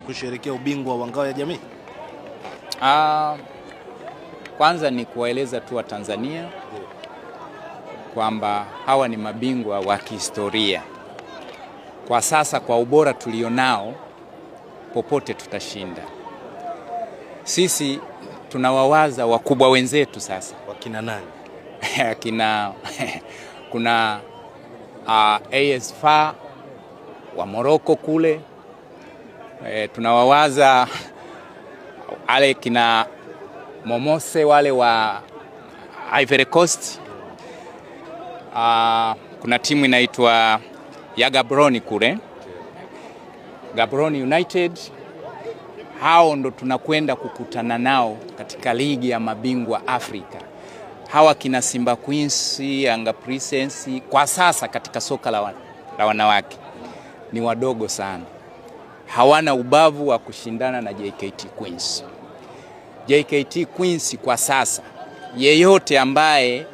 kusherehekea ubingwa wa ngao ya jamii? Kwanza ni kuwaeleza tu wa Tanzania kwamba hawa ni mabingwa wa kihistoria. Kwa sasa kwa ubora tulionao popote tutashinda. Sisi tunawawaza wakubwa wenzetu sasa. Wakina nani? Kuna AS FAR wa Morocco kule. Tunawawaza wale kina Momose wale wa Ivory Coast. Kuna timu inaitwa ya Gaborone kule, Gaborone United. Hao ndo tunakwenda kukutana nao katika ligi ya mabingwa Afrika. Hawa kina Simba Queens, Yanga Princess kwa sasa katika soka la wanawake ni wadogo sana. Hawana ubavu wa kushindana na JKT Queens. JKT Queens kwa sasa, yeyote ambaye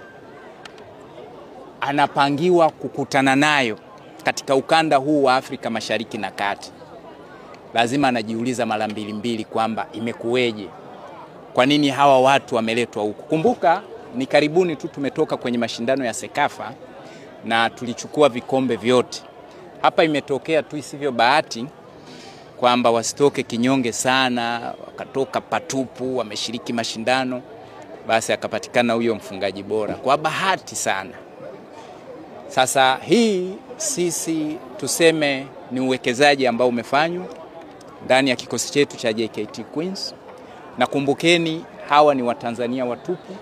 anapangiwa kukutana nayo katika ukanda huu wa Afrika Mashariki na Kati, lazima anajiuliza mara mbili kwamba imekuweje? Kwa nini hawa watu wameletwa huku? Kumbuka ni karibuni tu tumetoka kwenye mashindano ya Sekafa na tulichukua vikombe vyote. Hapa imetokea tu isivyo bahati kwamba wasitoke kinyonge sana, wakatoka patupu, wameshiriki mashindano, basi akapatikana huyo mfungaji bora kwa bahati sana. Sasa hii sisi tuseme ni uwekezaji ambao umefanywa ndani ya kikosi chetu cha JKT Queens. Na kumbukeni hawa ni Watanzania watupu.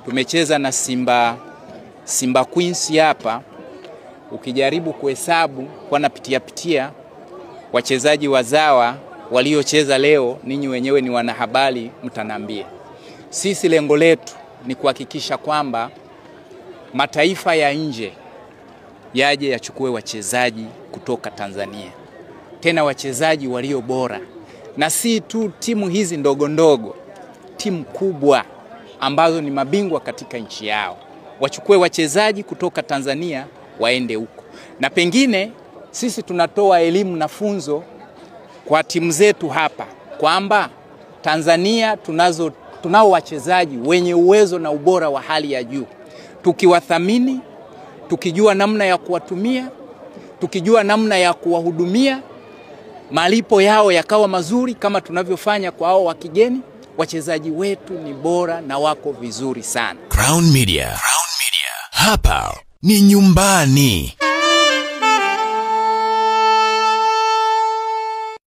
Tumecheza na Simba Queens hapa. Ukijaribu kuhesabu kwa napitia wachezaji wazawa waliocheza leo, ninyi wenyewe ni wanahabari mtanambia. Sisi lengo letu ni kuhakikisha kwamba mataifa ya nje yaje yachukue wachezaji kutoka Tanzania. Tena wachezaji walio bora. Na si tu timu hizi ndogo, timu kubwa ambazo ni mabingwa katika nchi yao. Wachukue wachezaji kutoka Tanzania waende huko. Na pengine sisi tunatoa elimu na funzo kwa timu zetu hapa kwamba Tanzania tunao wachezaji wenye uwezo na ubora wa hali ya juu. Tukiwathamini, tukijua namna ya kuwatumia, tukijua namna ya kuwahudumia, malipo yao yakawa mazuri kama tunavyofanya kwa hao wa kigeni, wachezaji wetu ni bora na wako vizuri sana. Crown Media. Hapa ni nyumbani.